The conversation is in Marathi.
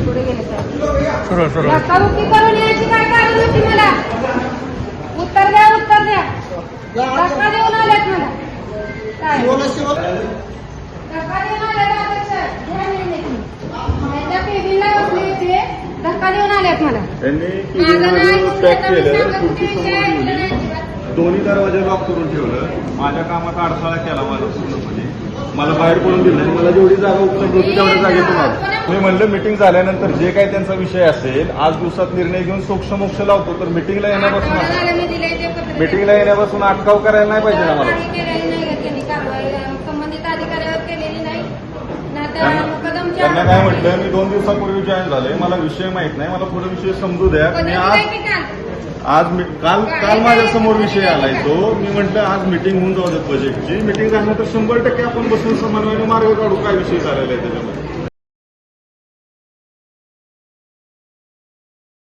पुढे गेले साहेब. धक्काबुक्की करून यायची काय कारण होती मला? उत्तर द्या, उत्तर द्या. धक्का देऊन आल्यात मला काय? धक्का देऊन आल्यात अध्यक्ष. घ्या निर्णय तुम्ही. त्यांच्या केबिनला बसले होते, धक्का देऊन आल्यात मला. माझं नाही पॅक केलं, पुढची विषय ऐकलं नाही. दोन्ही दरवाजे लॉक करून ठेवलं. माझ्या कामात अडथळा केला माझा पूर्णपणे. मला बाहेर पडून दिलं आणि मला जेवढी जागा उपलब्ध होती तेवढ्या जागेतून आलो. मी म्हणलं मिटिंग झाल्यानंतर जे काही त्यांचा विषय असेल आज दिवसात निर्णय घेऊन सोक्ष लावतो. तर मिटिंगला येण्यापासून अटकाव करायला नाही पाहिजे ना मला. संबंधित अधिकाऱ्यावर केलेली नाही. त्यांना काय म्हटलं, मी 2 दिवसापूर्वी जॉईन झाले, मला विषय माहित नाही, मला पुढे विषय समजू द्या. मी आज काल माझ्या समोर विषय आलाय तो. मी म्हटलं आज मिटिंग होऊन जाऊ देत बजेटची. मिटिंग झाल्यानंतर 100% आपण बसून समन्वयाने मार्ग काढू काय विषय झालेला आहे त्याच्यामध्ये.